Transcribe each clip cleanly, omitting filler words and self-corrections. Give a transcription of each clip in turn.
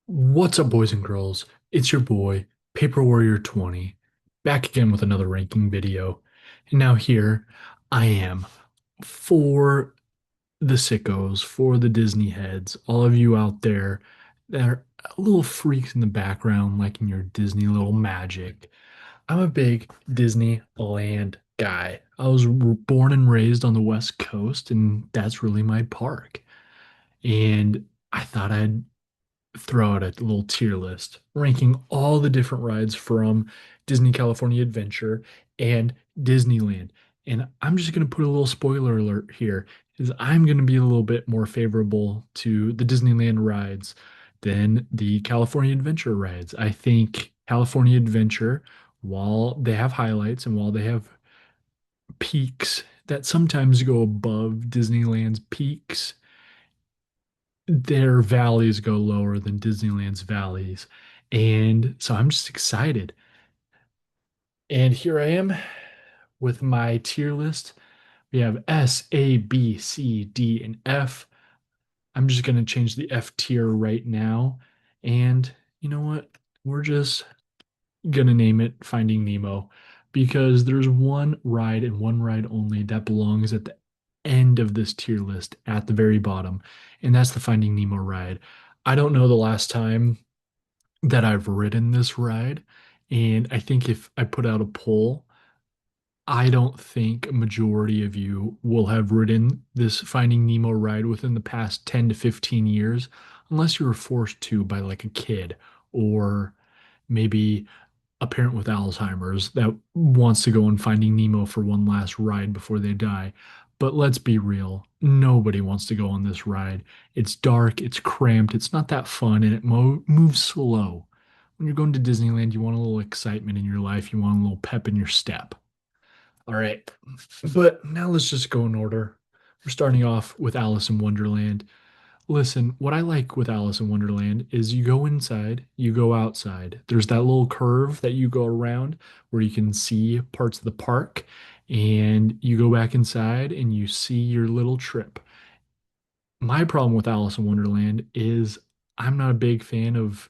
What's up, boys and girls? It's your boy, Paper Warrior 20, back again with another ranking video. And now here I am for the sickos, for the Disney heads, all of you out there that are little freaks in the background, liking your Disney little magic. I'm a big Disneyland guy. I was born and raised on the West Coast, and that's really my park. And I thought I'd throw out a little tier list ranking all the different rides from Disney California Adventure and Disneyland. And I'm just going to put a little spoiler alert here is I'm going to be a little bit more favorable to the Disneyland rides than the California Adventure rides. I think California Adventure, while they have highlights and while they have peaks that sometimes go above Disneyland's peaks, their valleys go lower than Disneyland's valleys. And so I'm just excited. And here I am with my tier list. We have S, A, B, C, D, and F. I'm just going to change the F tier right now. And you know what? We're just going to name it Finding Nemo because there's one ride and one ride only that belongs at the end of this tier list at the very bottom, and that's the Finding Nemo ride. I don't know the last time that I've ridden this ride. And I think if I put out a poll, I don't think a majority of you will have ridden this Finding Nemo ride within the past 10 to 15 years, unless you were forced to by like a kid or maybe a parent with Alzheimer's that wants to go on Finding Nemo for one last ride before they die. But let's be real, nobody wants to go on this ride. It's dark, it's cramped, it's not that fun, and it moves slow. When you're going to Disneyland, you want a little excitement in your life, you want a little pep in your step. All right, but now let's just go in order. We're starting off with Alice in Wonderland. Listen, what I like with Alice in Wonderland is you go inside, you go outside. There's that little curve that you go around where you can see parts of the park, and you go back inside and you see your little trip. My problem with Alice in Wonderland is I'm not a big fan of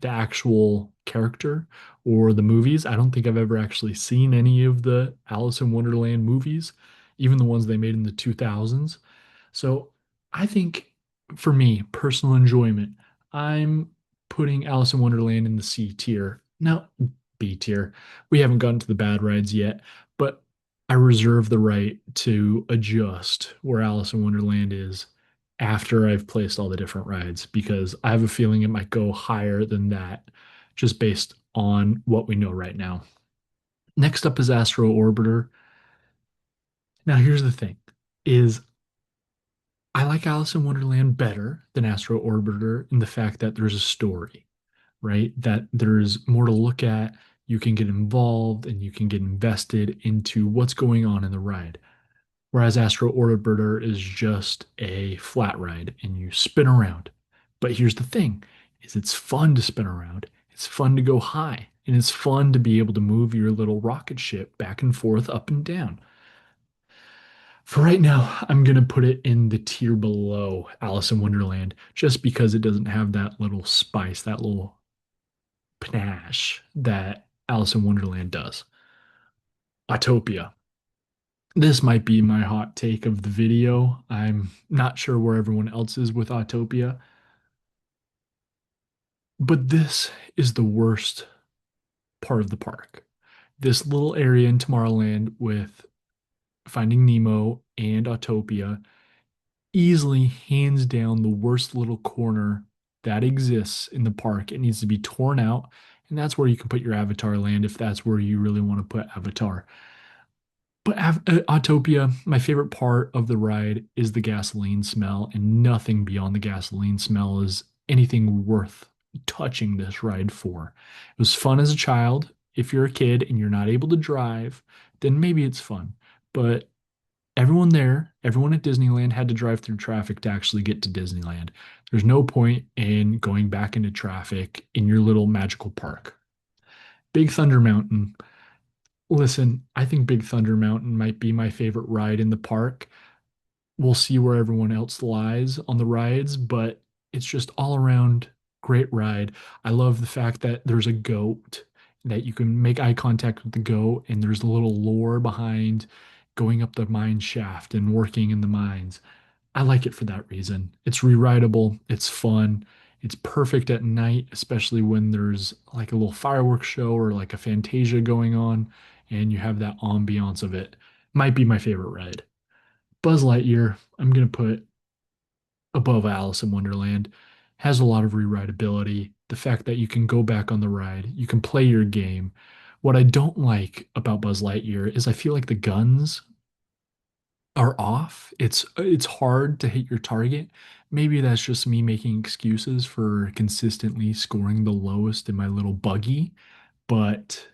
the actual character or the movies. I don't think I've ever actually seen any of the Alice in Wonderland movies, even the ones they made in the 2000s. So I think for me, personal enjoyment, I'm putting Alice in Wonderland in the C tier. Now, B tier. We haven't gotten to the bad rides yet, but I reserve the right to adjust where Alice in Wonderland is after I've placed all the different rides because I have a feeling it might go higher than that just based on what we know right now. Next up is Astro Orbiter. Now here's the thing is I like Alice in Wonderland better than Astro Orbiter in the fact that there's a story, right? That there's more to look at. You can get involved and you can get invested into what's going on in the ride. Whereas Astro Orbiter is just a flat ride and you spin around. But here's the thing is it's fun to spin around. It's fun to go high and it's fun to be able to move your little rocket ship back and forth up and down. For right now, I'm going to put it in the tier below Alice in Wonderland just because it doesn't have that little spice, that little panache that Alice in Wonderland does. Autopia. This might be my hot take of the video. I'm not sure where everyone else is with Autopia, but this is the worst part of the park. This little area in Tomorrowland with Finding Nemo and Autopia easily hands down the worst little corner that exists in the park. It needs to be torn out, and that's where you can put your Avatar land if that's where you really want to put Avatar. But Autopia, my favorite part of the ride is the gasoline smell, and nothing beyond the gasoline smell is anything worth touching this ride for. It was fun as a child. If you're a kid and you're not able to drive, then maybe it's fun. But everyone there, everyone at Disneyland had to drive through traffic to actually get to Disneyland. There's no point in going back into traffic in your little magical park. Big Thunder Mountain. Listen, I think Big Thunder Mountain might be my favorite ride in the park. We'll see where everyone else lies on the rides, but it's just all around Great ride. I love the fact that there's a goat that you can make eye contact with the goat, and there's a little lore behind going up the mine shaft and working in the mines. I like it for that reason. It's rewritable, it's fun, it's perfect at night, especially when there's like a little fireworks show or like a Fantasia going on, and you have that ambiance of it. Might be my favorite ride. Buzz Lightyear, I'm gonna put above Alice in Wonderland. Has a lot of rewritability. The fact that you can go back on the ride, you can play your game. What I don't like about Buzz Lightyear is I feel like the guns are off. It's hard to hit your target. Maybe that's just me making excuses for consistently scoring the lowest in my little buggy, but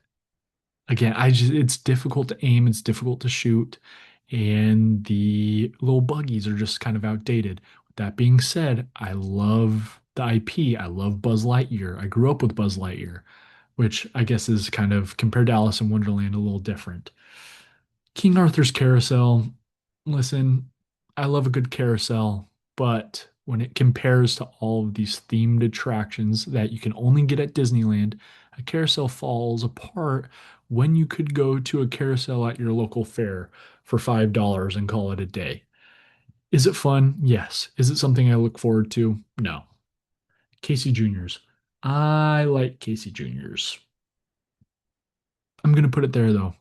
again, I just it's difficult to aim, it's difficult to shoot, and the little buggies are just kind of outdated. With that being said, I love the IP. I love Buzz Lightyear. I grew up with Buzz Lightyear, which I guess is kind of compared to Alice in Wonderland a little different. King Arthur's Carousel, listen, I love a good carousel, but when it compares to all of these themed attractions that you can only get at Disneyland, a carousel falls apart when you could go to a carousel at your local fair for $5 and call it a day. Is it fun? Yes. Is it something I look forward to? No. Casey Juniors. I like Casey Juniors. I'm going to put it there though.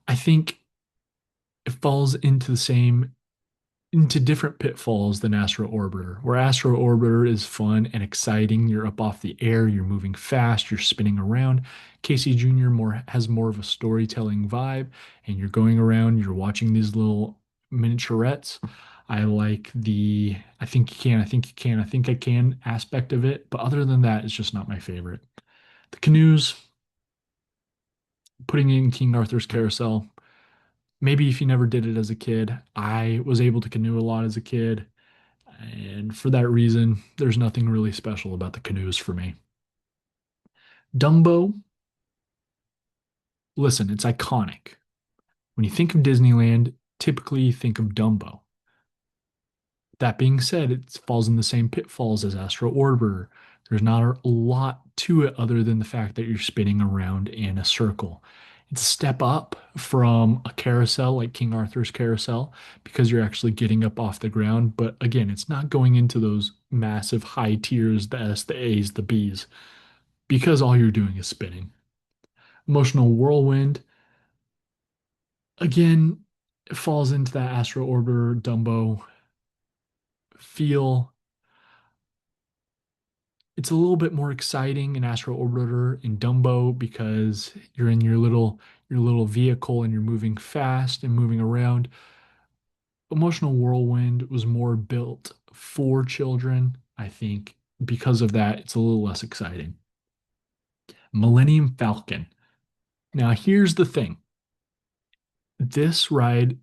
I think it falls into the same into different pitfalls than Astro Orbiter, where Astro Orbiter is fun and exciting. You're up off the air, you're moving fast, you're spinning around. Casey Jr. more has more of a storytelling vibe, and you're going around, you're watching these little miniaturettes. I like the I think you can, I think you can, I think I can aspect of it, but other than that, it's just not my favorite. The canoes, putting in King Arthur's Carousel. Maybe if you never did it as a kid, I was able to canoe a lot as a kid. And for that reason, there's nothing really special about the canoes for me. Dumbo, listen, it's iconic. When you think of Disneyland, typically you think of Dumbo. That being said, it falls in the same pitfalls as Astro Orbiter. There's not a lot to it other than the fact that you're spinning around in a circle. It's a step up from a carousel like King Arthur's carousel because you're actually getting up off the ground. But again, it's not going into those massive high tiers, the S, the A's, the B's, because all you're doing is spinning. Emotional Whirlwind, again, it falls into that Astro Orbiter Dumbo feel. It's a little bit more exciting in Astro Orbiter in Dumbo because you're in your little vehicle and you're moving fast and moving around. Emotional Whirlwind was more built for children. I think because of that, it's a little less exciting. Millennium Falcon. Now, here's the thing. This ride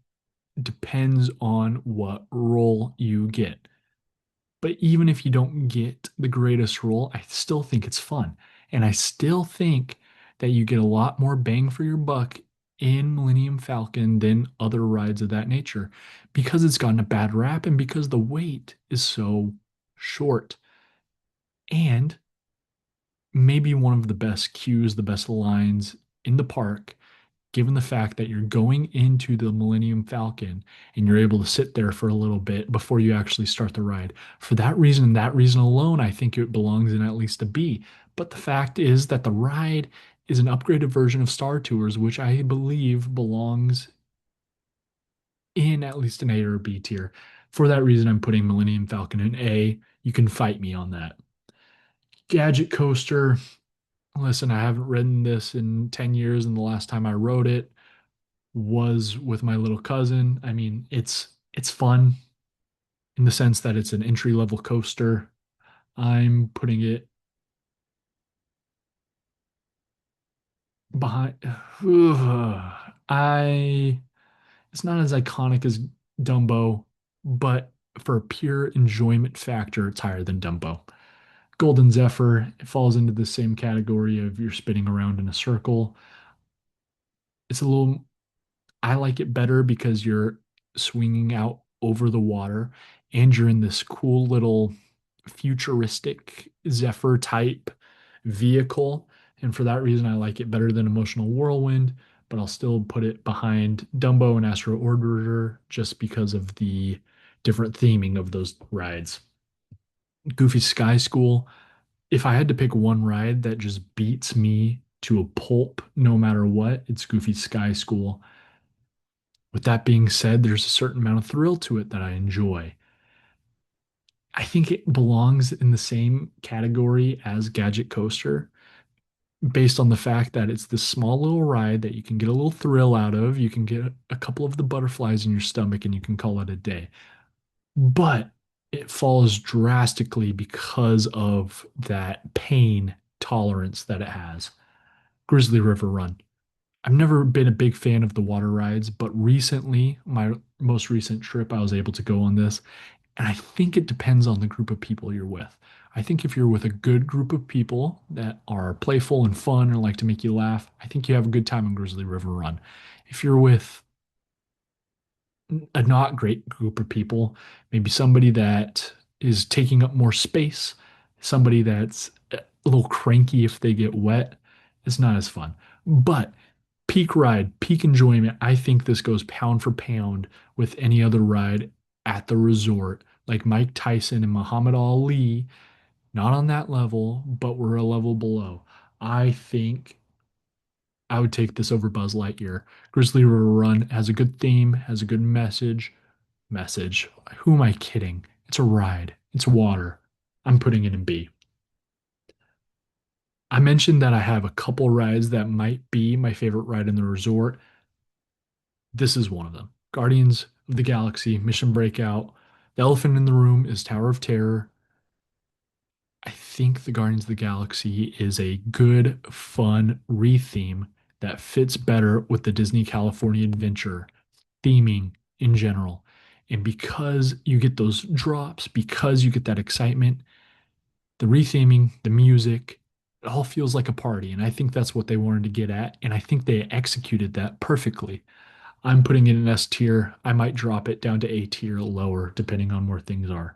depends on what role you get. But even if you don't get the greatest role, I still think it's fun. And I still think that you get a lot more bang for your buck in Millennium Falcon than other rides of that nature because it's gotten a bad rap and because the wait is so short. And maybe one of the best queues, the best lines in the park, given the fact that you're going into the Millennium Falcon and you're able to sit there for a little bit before you actually start the ride. For that reason alone, I think it belongs in at least a B. But the fact is that the ride is an upgraded version of Star Tours, which I believe belongs in at least an A or a B tier. For that reason, I'm putting Millennium Falcon in A. You can fight me on that. Gadget Coaster. Listen, I haven't ridden this in 10 years, and the last time I rode it was with my little cousin. I mean, it's fun in the sense that it's an entry level coaster. I'm putting it behind. I it's not as iconic as Dumbo, but for a pure enjoyment factor, it's higher than Dumbo. Golden Zephyr, it falls into the same category of you're spinning around in a circle. It's a little I like it better because you're swinging out over the water and you're in this cool little futuristic Zephyr type vehicle. And for that reason, I like it better than Emotional Whirlwind, but I'll still put it behind Dumbo and Astro Orbiter just because of the different theming of those rides. Goofy Sky School, if I had to pick one ride that just beats me to a pulp no matter what, it's Goofy Sky School. With that being said, there's a certain amount of thrill to it that I enjoy. I think it belongs in the same category as Gadget Coaster, based on the fact that it's this small little ride that you can get a little thrill out of. You can get a couple of the butterflies in your stomach and you can call it a day. But it falls drastically because of that pain tolerance that it has. Grizzly River Run. I've never been a big fan of the water rides, but recently, my most recent trip, I was able to go on this. And I think it depends on the group of people you're with. I think if you're with a good group of people that are playful and fun and like to make you laugh, I think you have a good time on Grizzly River Run. If you're with a not great group of people, maybe somebody that is taking up more space, somebody that's a little cranky if they get wet, it's not as fun. But peak ride, peak enjoyment, I think this goes pound for pound with any other ride at the resort, like Mike Tyson and Muhammad Ali, not on that level, but we're a level below. I think I would take this over Buzz Lightyear. Grizzly River Run has a good theme, has a good message. Message. Who am I kidding? It's a ride. It's water. I'm putting it in B. I mentioned that I have a couple rides that might be my favorite ride in the resort. This is one of them. Guardians of the Galaxy, Mission Breakout. The elephant in the room is Tower of Terror. I think the Guardians of the Galaxy is a good, fun retheme that fits better with the Disney California Adventure theming in general. And because you get those drops, because you get that excitement, the retheming, the music, it all feels like a party. And I think that's what they wanted to get at. And I think they executed that perfectly. I'm putting it in S tier. I might drop it down to A tier or lower, depending on where things are.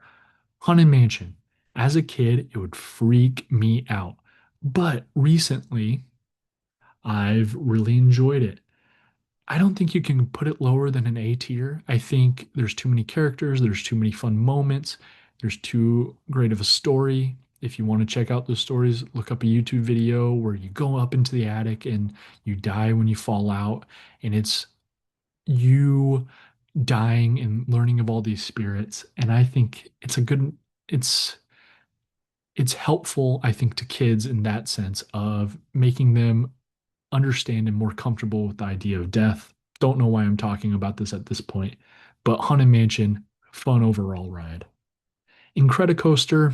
Haunted Mansion. As a kid, it would freak me out. But recently, I've really enjoyed it. I don't think you can put it lower than an A tier. I think there's too many characters, there's too many fun moments, there's too great of a story. If you want to check out those stories, look up a YouTube video where you go up into the attic and you die when you fall out, and it's you dying and learning of all these spirits. And I think it's it's helpful, I think, to kids in that sense of making them understand and more comfortable with the idea of death. Don't know why I'm talking about this at this point, but Haunted Mansion, fun overall ride. Incredicoaster,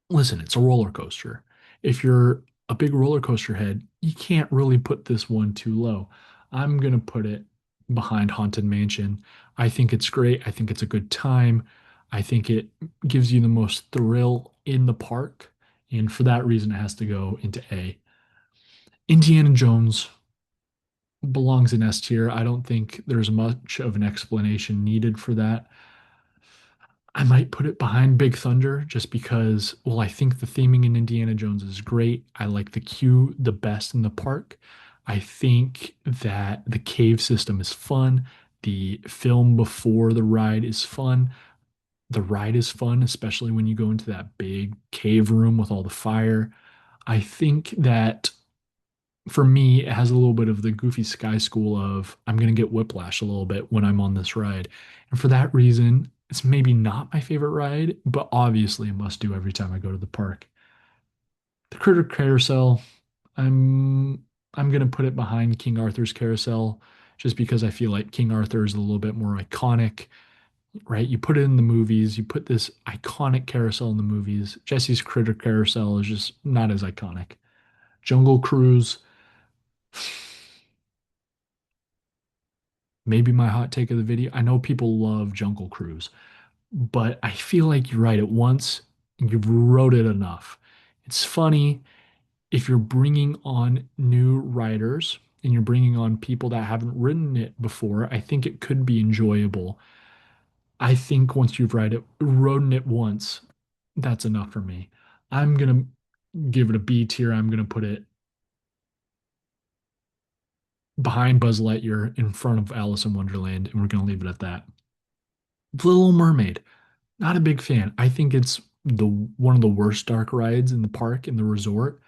listen, it's a roller coaster. If you're a big roller coaster head, you can't really put this one too low. I'm going to put it behind Haunted Mansion. I think it's great. I think it's a good time. I think it gives you the most thrill in the park. And for that reason, it has to go into A. Indiana Jones belongs in S tier. I don't think there's much of an explanation needed for that. I might put it behind Big Thunder just because, well, I think the theming in Indiana Jones is great. I like the queue the best in the park. I think that the cave system is fun. The film before the ride is fun. The ride is fun, especially when you go into that big cave room with all the fire. I think that for me, it has a little bit of the goofy sky school of I'm going to get whiplash a little bit when I'm on this ride. And for that reason, it's maybe not my favorite ride, but obviously a must do every time I go to the park. The Critter Carousel, I'm going to put it behind King Arthur's Carousel just because I feel like King Arthur is a little bit more iconic, right? You put it in the movies, you put this iconic carousel in the movies. Jesse's Critter Carousel is just not as iconic. Jungle Cruise, maybe my hot take of the video. I know people love Jungle Cruise, but I feel like you ride it once and you've rode it enough. It's funny if you're bringing on new riders and you're bringing on people that haven't ridden it before. I think it could be enjoyable. I think once you've ridden it once, That's enough for me. I'm gonna give it a B tier. I'm gonna put it behind Buzz Lightyear in front of Alice in Wonderland, and we're gonna leave it at that. The Little Mermaid, not a big fan. I think it's the one of the worst dark rides in the park in the resort.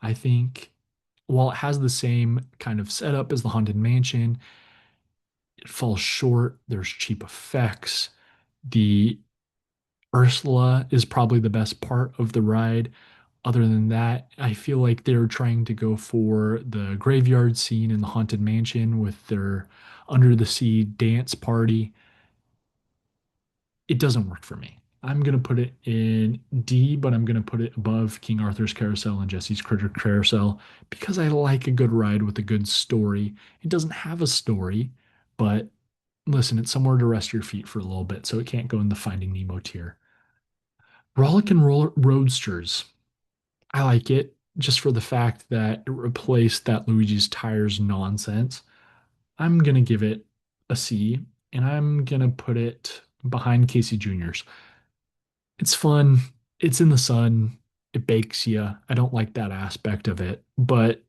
I think while it has the same kind of setup as the Haunted Mansion, it falls short. There's cheap effects. The Ursula is probably the best part of the ride. Other than that, I feel like they're trying to go for the graveyard scene in the Haunted Mansion with their under the sea dance party. It doesn't work for me. I'm going to put it in D, but I'm going to put it above King Arthur's Carousel and Jesse's Critter Carousel because I like a good ride with a good story. It doesn't have a story, but listen, it's somewhere to rest your feet for a little bit, so it can't go in the Finding Nemo tier. Rollick and Roller Roadsters. I like it just for the fact that it replaced that Luigi's Tires nonsense. I'm gonna give it a C, and I'm gonna put it behind Casey Jr.'s. It's fun. It's in the sun. It bakes you. I don't like that aspect of it, but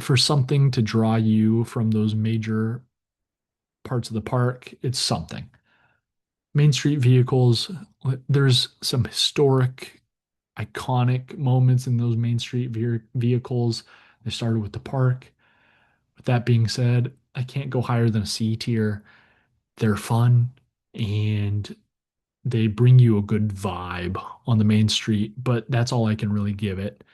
for something to draw you from those major parts of the park, it's something. Main Street vehicles, there's some historic iconic moments in those Main Street vehicles. They started with the park. With that being said, I can't go higher than a C tier. They're fun and they bring you a good vibe on the main street, but that's all I can really give it.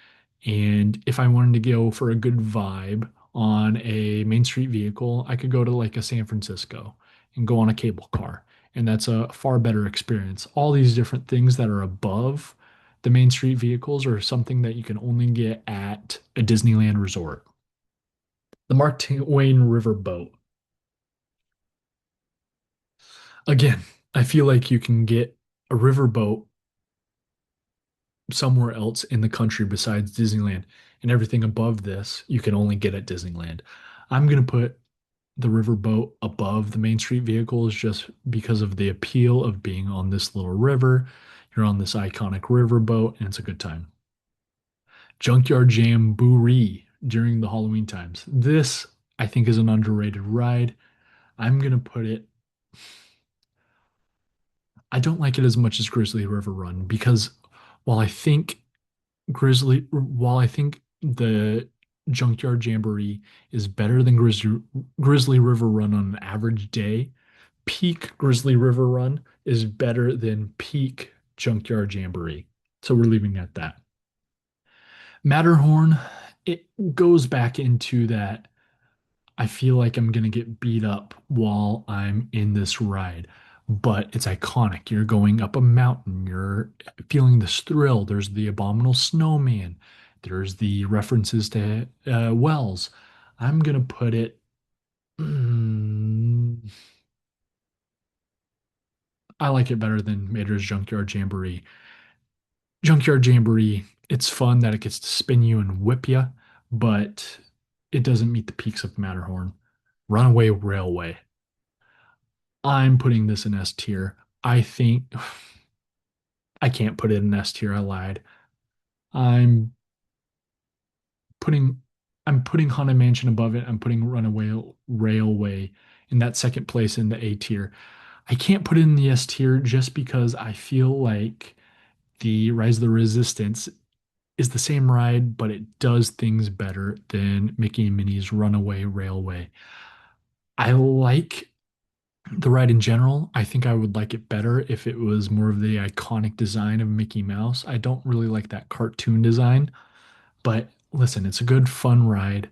And if I wanted to go for a good vibe on a main street vehicle, I could go to like a San Francisco and go on a cable car. And that's a far better experience. All these different things that are above the main street vehicles are something that you can only get at a Disneyland resort. The Mark Twain Riverboat. Again, I feel like you can get a riverboat somewhere else in the country besides Disneyland, and everything above this you can only get at Disneyland. I'm going to put the riverboat above the Main Street vehicles just because of the appeal of being on this little river. You're on this iconic riverboat, and it's a good time. Junkyard Jamboree during the Halloween times. This, I think, is an underrated ride. I'm going to put it, I don't like it as much as Grizzly River Run because while I think while I think the Junkyard Jamboree is better than Grizzly River Run on an average day, peak Grizzly River Run is better than peak Junkyard Jamboree. So we're leaving it at that. Matterhorn, it goes back into that. I feel like I'm going to get beat up while I'm in this ride, but it's iconic. You're going up a mountain, you're feeling this thrill. There's the abominable snowman, there's the references to wells. I'm going to put it, mm, I like it better than Mater's Junkyard Jamboree. Junkyard Jamboree, it's fun that it gets to spin you and whip you, but it doesn't meet the peaks of Matterhorn. Runaway Railway. I'm putting this in S tier. I think I can't put it in S tier. I lied. I'm putting I'm putting Haunted Mansion above it. I'm putting Runaway Railway in that second place in the A tier. I can't put it in the S tier just because I feel like the Rise of the Resistance is the same ride, but it does things better than Mickey and Minnie's Runaway Railway. I like the ride in general. I think I would like it better if it was more of the iconic design of Mickey Mouse. I don't really like that cartoon design, but listen, it's a good fun ride.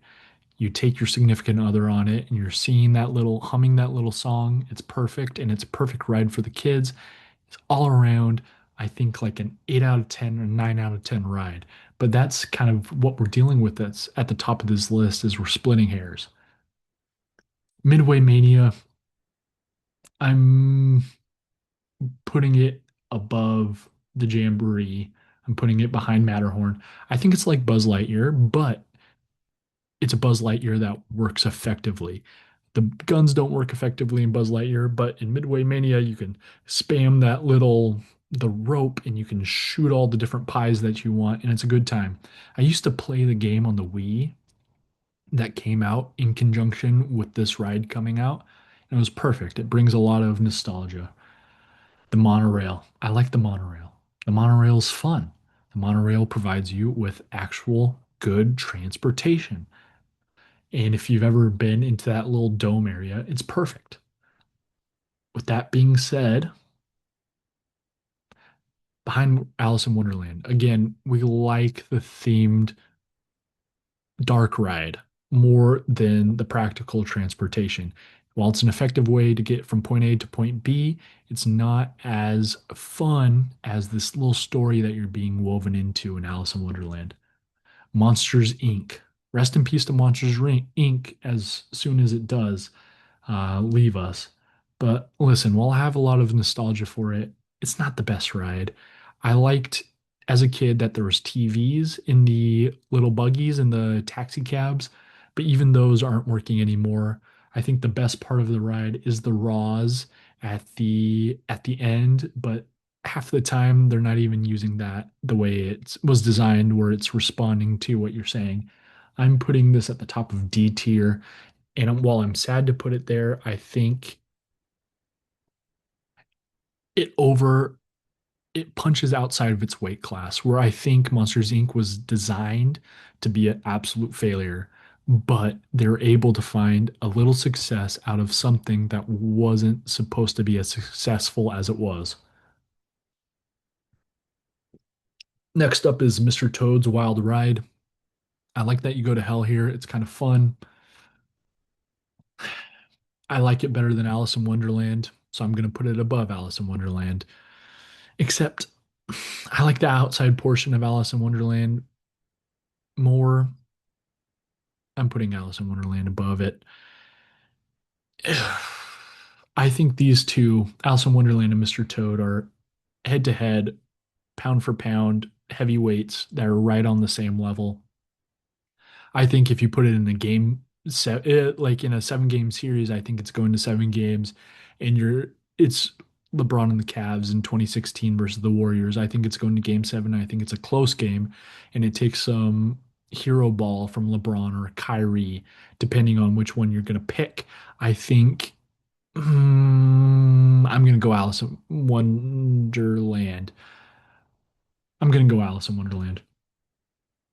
You take your significant other on it and you're seeing that little humming that little song. It's perfect and it's a perfect ride for the kids. It's all around, I think like an 8 out of 10 or 9 out of 10 ride. But that's kind of what we're dealing with that's at the top of this list is we're splitting hairs. Midway Mania, I'm putting it above the Jamboree. I'm putting it behind Matterhorn. I think it's like Buzz Lightyear, but it's a Buzz Lightyear that works effectively. The guns don't work effectively in Buzz Lightyear, but in Midway Mania, you can spam that little the rope and you can shoot all the different pies that you want, and it's a good time. I used to play the game on the Wii that came out in conjunction with this ride coming out, and it was perfect. It brings a lot of nostalgia. The monorail. I like the monorail. The monorail's fun. The monorail provides you with actual good transportation. And if you've ever been into that little dome area, it's perfect. With that being said, behind Alice in Wonderland, again, we like the themed dark ride more than the practical transportation. While it's an effective way to get from point A to point B, it's not as fun as this little story that you're being woven into in Alice in Wonderland. Monsters Inc. Rest in peace to Monsters Inc. as soon as it does leave us. But listen, while I have a lot of nostalgia for it, it's not the best ride. I liked as a kid that there was TVs in the little buggies and the taxi cabs, but even those aren't working anymore. I think the best part of the ride is the Raws at the end, but half the time they're not even using that the way it was designed, where it's responding to what you're saying. I'm putting this at the top of D tier. And while I'm sad to put it there, I think it over it punches outside of its weight class, where I think Monsters Inc. was designed to be an absolute failure, but they're able to find a little success out of something that wasn't supposed to be as successful as it was. Next up is Mr. Toad's Wild Ride. I like that you go to hell here. It's kind of fun. I like it better than Alice in Wonderland, so I'm going to put it above Alice in Wonderland. Except I like the outside portion of Alice in Wonderland more. I'm putting Alice in Wonderland above it. I think these two, Alice in Wonderland and Mr. Toad, are head to head, pound for pound heavyweights that are right on the same level. I think if you put it in a game set, like in a 7 game series, I think it's going to 7 games, and it's LeBron and the Cavs in 2016 versus the Warriors. I think it's going to game seven. I think it's a close game, and it takes some hero ball from LeBron or Kyrie, depending on which one you're going to pick. I think I'm going to go Alice in Wonderland. I'm going to go Alice in Wonderland.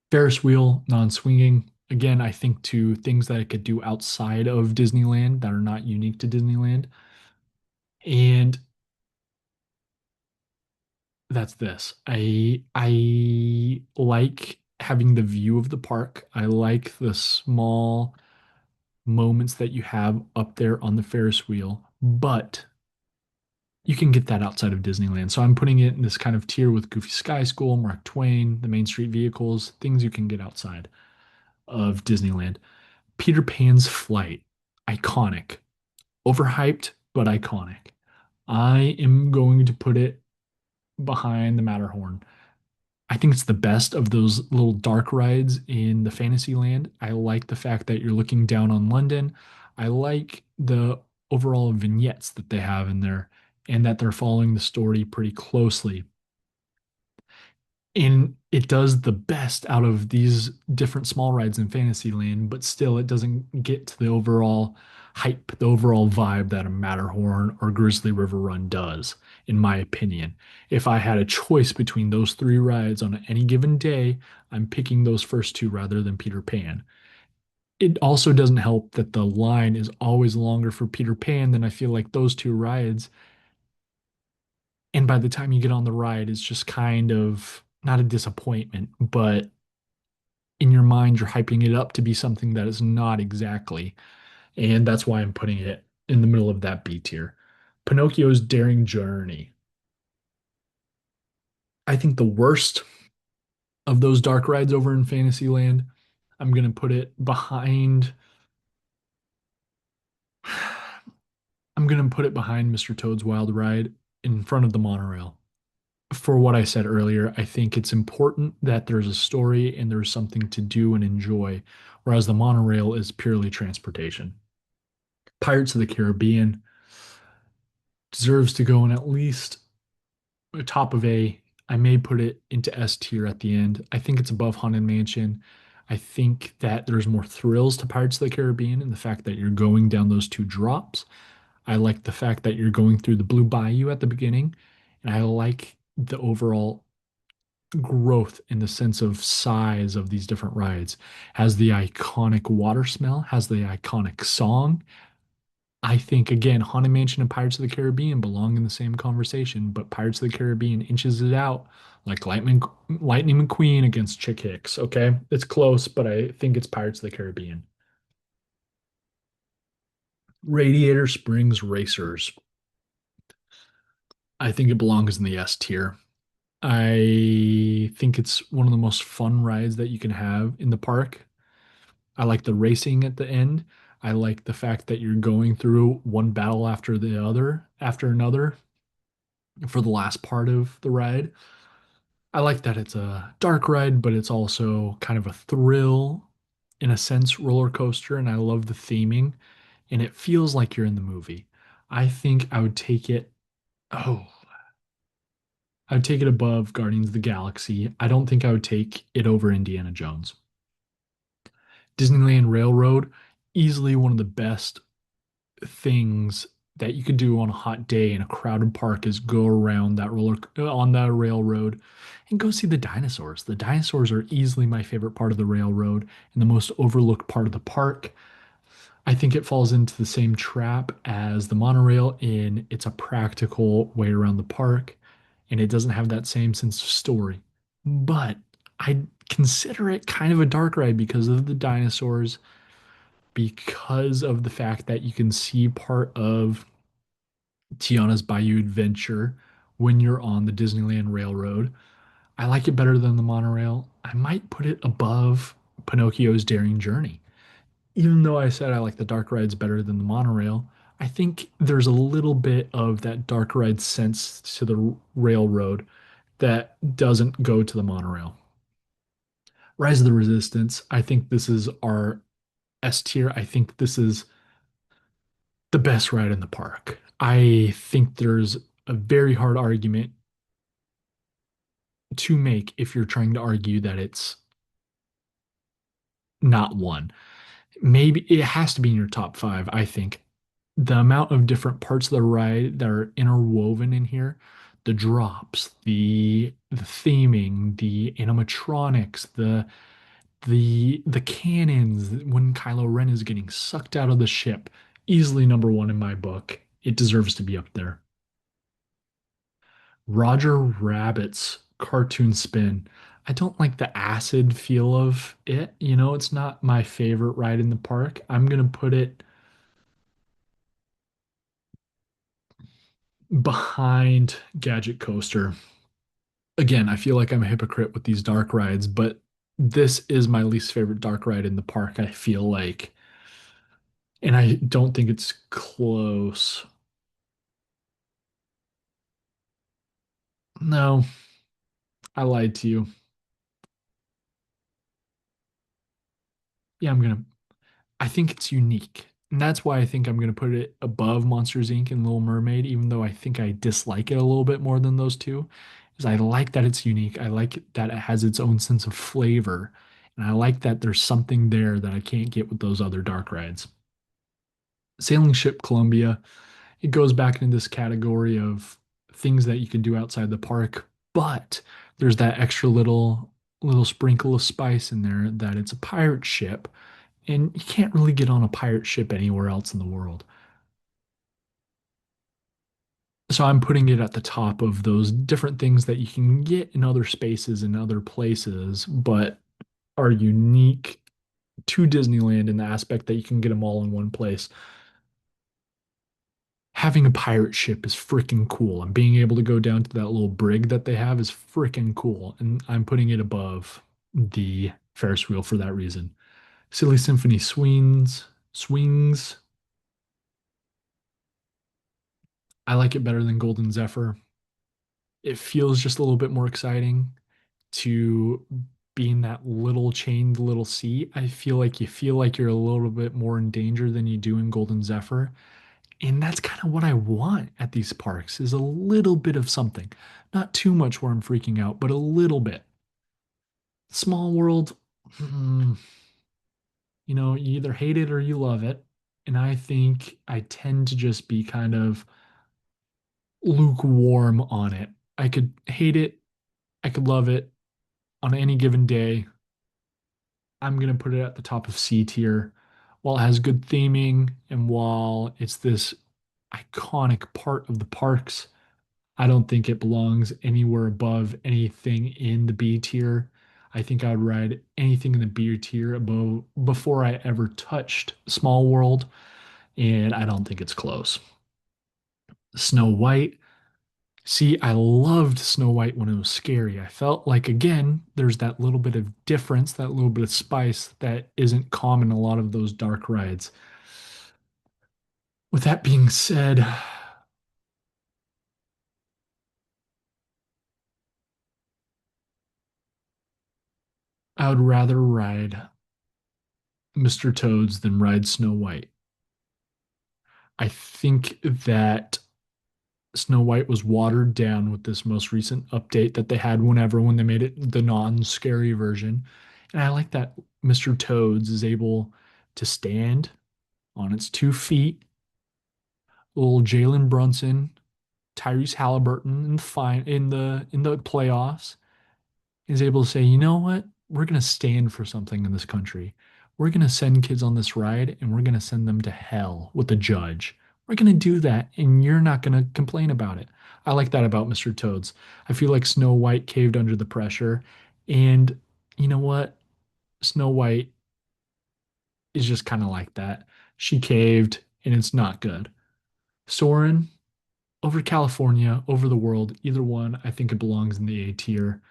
Ferris wheel, non-swinging. Again, I think to things that I could do outside of Disneyland that are not unique to Disneyland. And that's this. I like having the view of the park. I like the small moments that you have up there on the Ferris wheel, but you can get that outside of Disneyland. So I'm putting it in this kind of tier with Goofy Sky School, Mark Twain, the Main Street Vehicles, things you can get outside of Disneyland. Peter Pan's Flight, iconic, overhyped, but iconic. I am going to put it behind the Matterhorn. I think it's the best of those little dark rides in the Fantasyland. I like the fact that you're looking down on London. I like the overall vignettes that they have in there and that they're following the story pretty closely. And it does the best out of these different small rides in Fantasyland, but still it doesn't get to the overall hype, the overall vibe that a Matterhorn or Grizzly River Run does, in my opinion. If I had a choice between those three rides on any given day, I'm picking those first two rather than Peter Pan. It also doesn't help that the line is always longer for Peter Pan than I feel like those two rides. And by the time you get on the ride, it's just kind of not a disappointment, but in your mind, you're hyping it up to be something that is not exactly. And that's why I'm putting it in the middle of that B tier. Pinocchio's Daring Journey. I think the worst of those dark rides over in Fantasyland. I'm going to put it behind. I'm going to put it behind Mr. Toad's Wild Ride in front of the monorail. For what I said earlier, I think it's important that there's a story and there's something to do and enjoy, whereas the monorail is purely transportation. Pirates of the Caribbean deserves to go in at least top of A. I may put it into S tier at the end. I think it's above Haunted Mansion. I think that there's more thrills to Pirates of the Caribbean and the fact that you're going down those two drops. I like the fact that you're going through the Blue Bayou at the beginning, and I like the overall growth in the sense of size of these different rides. Has the iconic water smell, has the iconic song. I think again, Haunted Mansion and Pirates of the Caribbean belong in the same conversation, but Pirates of the Caribbean inches it out like Lightning McQueen against Chick Hicks. Okay, it's close, but I think it's Pirates of the Caribbean. Radiator Springs Racers. I think it belongs in the S tier. I think it's one of the most fun rides that you can have in the park. I like the racing at the end. I like the fact that you're going through one battle after the other, after another for the last part of the ride. I like that it's a dark ride, but it's also kind of a thrill, in a sense, roller coaster. And I love the theming, and it feels like you're in the movie. I think I would take it. Oh, I would take it above Guardians of the Galaxy. I don't think I would take it over Indiana Jones. Disneyland Railroad, easily one of the best things that you could do on a hot day in a crowded park is go around that roller on that railroad and go see the dinosaurs. The dinosaurs are easily my favorite part of the railroad and the most overlooked part of the park. I think it falls into the same trap as the monorail in it's a practical way around the park and it doesn't have that same sense of story. But I consider it kind of a dark ride because of the dinosaurs, because of the fact that you can see part of Tiana's Bayou Adventure when you're on the Disneyland Railroad. I like it better than the monorail. I might put it above Pinocchio's Daring Journey. Even though I said I like the dark rides better than the monorail, I think there's a little bit of that dark ride sense to the railroad that doesn't go to the monorail. Rise of the Resistance, I think this is our S tier. I think this is the best ride in the park. I think there's a very hard argument to make if you're trying to argue that it's not one. Maybe it has to be in your top five, I think. The amount of different parts of the ride that are interwoven in here, the drops, the theming, the animatronics, the cannons when Kylo Ren is getting sucked out of the ship, easily number one in my book. It deserves to be up there. Roger Rabbit's cartoon spin. I don't like the acid feel of it. It's not my favorite ride in the park. I'm gonna put it behind Gadget Coaster. Again, I feel like I'm a hypocrite with these dark rides, but this is my least favorite dark ride in the park, I feel like. And I don't think it's close. No, I lied to you. Yeah, I think it's unique. And that's why I think I'm going to put it above Monsters Inc. and Little Mermaid, even though I think I dislike it a little bit more than those two. Is I like that it's unique. I like that it has its own sense of flavor. And I like that there's something there that I can't get with those other dark rides. Sailing Ship Columbia, it goes back into this category of things that you can do outside the park, but there's that extra little sprinkle of spice in there that it's a pirate ship, and you can't really get on a pirate ship anywhere else in the world. So I'm putting it at the top of those different things that you can get in other spaces and other places, but are unique to Disneyland in the aspect that you can get them all in one place. Having a pirate ship is freaking cool, and being able to go down to that little brig that they have is freaking cool. And I'm putting it above the Ferris wheel for that reason. Silly Symphony swings. I like it better than Golden Zephyr. It feels just a little bit more exciting to be in that little chained little seat. I feel like you feel like you're a little bit more in danger than you do in Golden Zephyr. And that's kind of what I want at these parks is a little bit of something. Not too much where I'm freaking out, but a little bit. Small World, hmm, you either hate it or you love it. And I think I tend to just be kind of lukewarm on it. I could hate it, I could love it on any given day. I'm going to put it at the top of C tier. While it has good theming and while it's this iconic part of the parks, I don't think it belongs anywhere above anything in the B tier. I think I would ride anything in the B tier above before I ever touched Small World, and I don't think it's close. Snow White. See, I loved Snow White when it was scary. I felt like, again, there's that little bit of difference, that little bit of spice that isn't common in a lot of those dark rides. With that being said, I would rather ride Mr. Toad's than ride Snow White. I think that Snow White was watered down with this most recent update that they had when they made it the non-scary version. And I like that Mr. Toad's is able to stand on its 2 feet. Little Jalen Brunson, Tyrese Halliburton in the playoffs is able to say, you know what? We're gonna stand for something in this country. We're gonna send kids on this ride and we're gonna send them to hell with the judge. We're gonna do that and you're not gonna complain about it. I like that about Mr. Toads. I feel like Snow White caved under the pressure. And you know what? Snow White is just kind of like that. She caved and it's not good. Soren, over California, over the world, either one, I think it belongs in the A tier.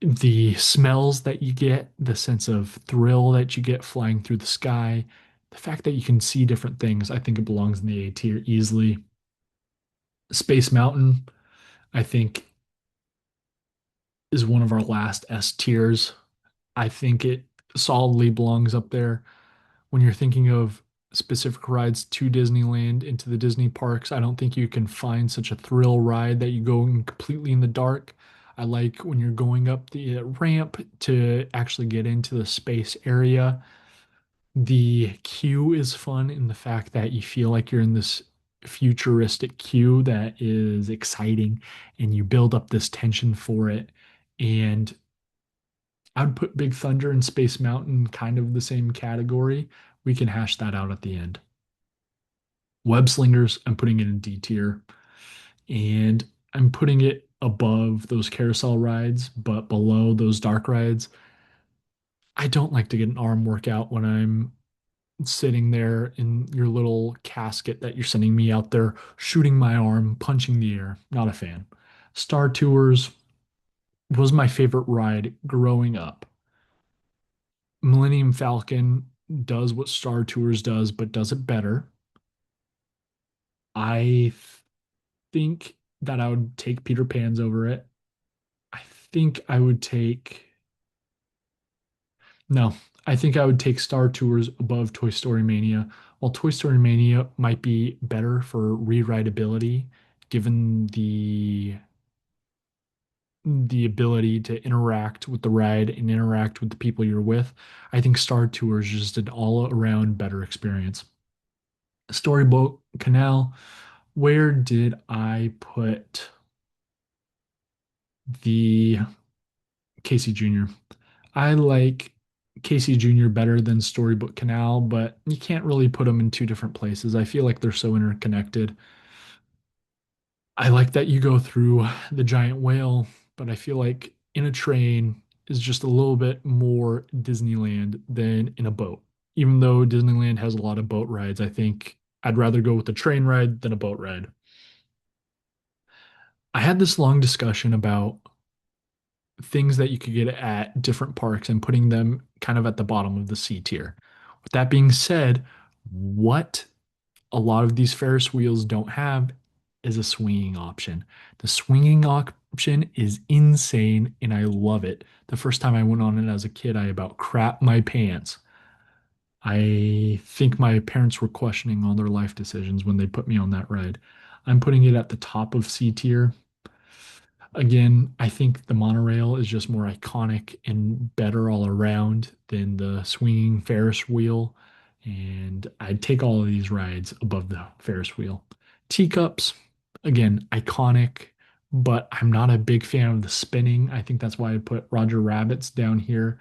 The smells that you get, the sense of thrill that you get flying through the sky, the fact that you can see different things, I think it belongs in the A tier easily. Space Mountain, I think, is one of our last S tiers. I think it solidly belongs up there. When you're thinking of specific rides to Disneyland, into the Disney parks, I don't think you can find such a thrill ride that you go in completely in the dark. I like when you're going up the ramp to actually get into the space area. The queue is fun in the fact that you feel like you're in this futuristic queue that is exciting and you build up this tension for it. And I would put Big Thunder and Space Mountain kind of the same category. We can hash that out at the end. Web Slingers, I'm putting it in D tier, and I'm putting it above those carousel rides, but below those dark rides. I don't like to get an arm workout when I'm sitting there in your little casket that you're sending me out there, shooting my arm, punching the air. Not a fan. Star Tours was my favorite ride growing up. Millennium Falcon does what Star Tours does, but does it better. I think that I would take Peter Pan's over it. I think I would take, no, I think I would take Star Tours above Toy Story Mania. While Toy Story Mania might be better for rewritability, given the ability to interact with the ride and interact with the people you're with, I think Star Tours is just an all around better experience. Storyboat Canal, where did I put the Casey Jr.? I like Casey Jr. better than Storybook Canal, but you can't really put them in two different places. I feel like they're so interconnected. I like that you go through the giant whale, but I feel like in a train is just a little bit more Disneyland than in a boat. Even though Disneyland has a lot of boat rides, I think I'd rather go with a train ride than a boat ride. I had this long discussion about things that you could get at different parks and putting them kind of at the bottom of the C tier. With that being said, what a lot of these Ferris wheels don't have is a swinging option. The swinging option is insane and I love it. The first time I went on it as a kid, I about crapped my pants. I think my parents were questioning all their life decisions when they put me on that ride. I'm putting it at the top of C tier. Again, I think the monorail is just more iconic and better all around than the swinging Ferris wheel. And I'd take all of these rides above the Ferris wheel. Teacups, again, iconic, but I'm not a big fan of the spinning. I think that's why I put Roger Rabbit's down here.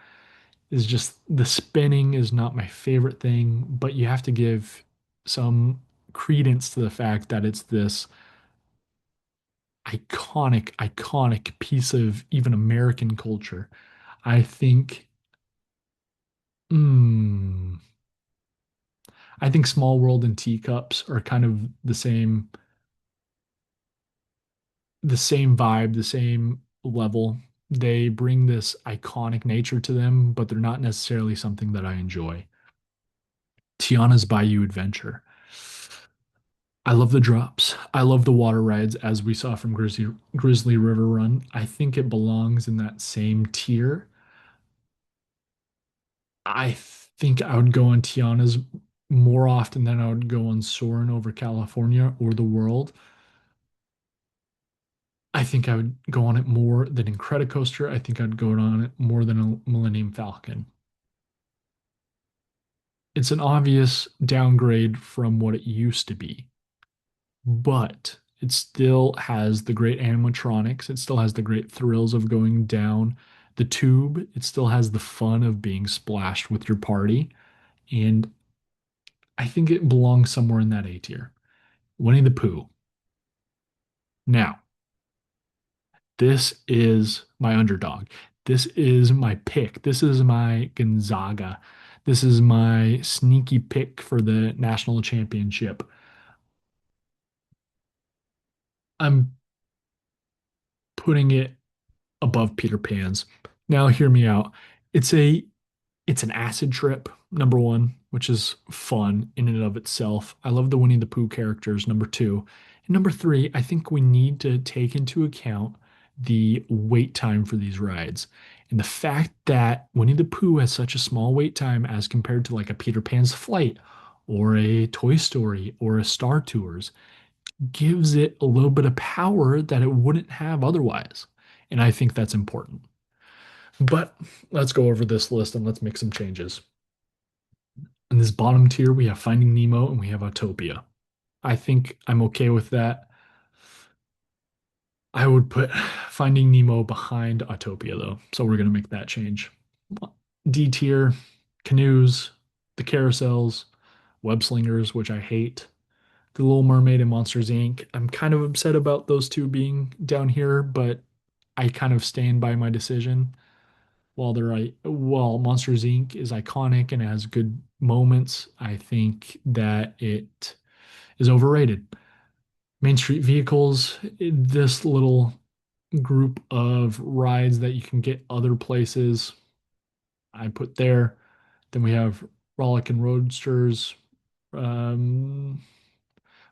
Is just the spinning is not my favorite thing, but you have to give some credence to the fact that it's this iconic piece of even American culture. I think, mm, I think Small World and Teacups are kind of the same vibe, the same level. They bring this iconic nature to them, but they're not necessarily something that I enjoy. Tiana's Bayou Adventure. I love the drops. I love the water rides, as we saw from Grizzly River Run. I think it belongs in that same tier. I think I would go on Tiana's more often than I would go on Soarin' over California or the world. I think I would go on it more than Incredicoaster. I think I'd go on it more than a Millennium Falcon. It's an obvious downgrade from what it used to be, but it still has the great animatronics. It still has the great thrills of going down the tube. It still has the fun of being splashed with your party. And I think it belongs somewhere in that A tier. Winnie the Pooh. Now, this is my underdog. This is my pick. This is my Gonzaga. This is my sneaky pick for the national championship. I'm putting it above Peter Pan's. Now, hear me out. It's a it's an acid trip, number one, which is fun in and of itself. I love the Winnie the Pooh characters, number two. And number three, I think we need to take into account the wait time for these rides. And the fact that Winnie the Pooh has such a small wait time as compared to like a Peter Pan's Flight or a Toy Story or a Star Tours gives it a little bit of power that it wouldn't have otherwise. And I think that's important. But let's go over this list and let's make some changes. In this bottom tier, we have Finding Nemo and we have Autopia. I think I'm okay with that. I would put Finding Nemo behind Autopia though, so we're gonna make that change. D tier, canoes, the carousels, web slingers, which I hate, the Little Mermaid and Monsters Inc. I'm kind of upset about those two being down here, but I kind of stand by my decision. While Monsters Inc. is iconic and has good moments, I think that it is overrated. Main Street Vehicles, this little group of rides that you can get other places, I put there. Then we have Rollick and Roadsters. Um,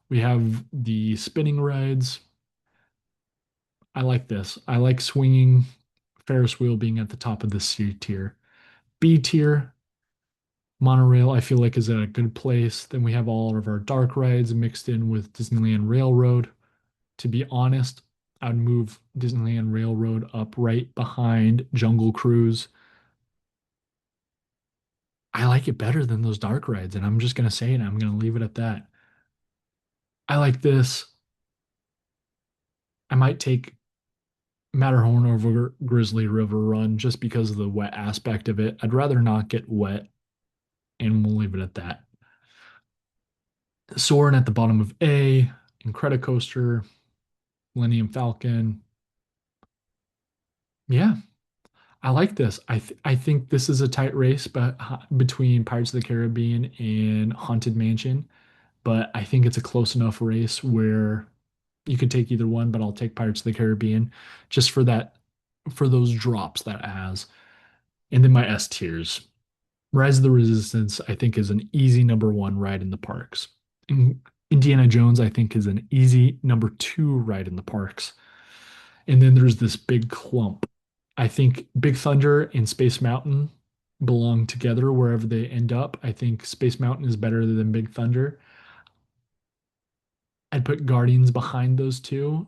we have the spinning rides. I like this. I like swinging Ferris wheel being at the top of the C tier. B tier, monorail, I feel like is at a good place. Then we have all of our dark rides mixed in with Disneyland Railroad. To be honest, I would move Disneyland Railroad up right behind Jungle Cruise. I like it better than those dark rides, and I'm just gonna say it. I'm gonna leave it at that. I like this. I might take Matterhorn over Grizzly River Run just because of the wet aspect of it. I'd rather not get wet, and we'll leave it at that. Soarin' at the bottom of A, Incredicoaster, Millennium Falcon. Yeah, I like this. I think this is a tight race, but between Pirates of the Caribbean and Haunted Mansion, but I think it's a close enough race where you could take either one, but I'll take Pirates of the Caribbean just for those drops that it has. And then my S tiers. Rise of the Resistance, I think, is an easy number one ride in the parks. Indiana Jones, I think, is an easy number two ride in the parks. And then there's this big clump. I think Big Thunder and Space Mountain belong together wherever they end up. I think Space Mountain is better than Big Thunder. I'd put Guardians behind those two,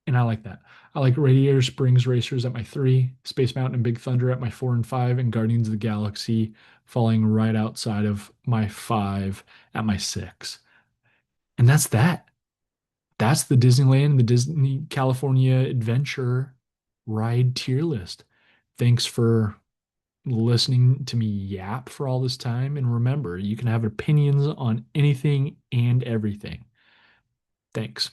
and I like that. I like Radiator Springs Racers at my three, Space Mountain and Big Thunder at my four and five, and Guardians of the Galaxy falling right outside of my five at my six. And that's that. That's the Disneyland, the Disney California Adventure ride tier list. Thanks for listening to me yap for all this time. And remember, you can have opinions on anything and everything. Thanks.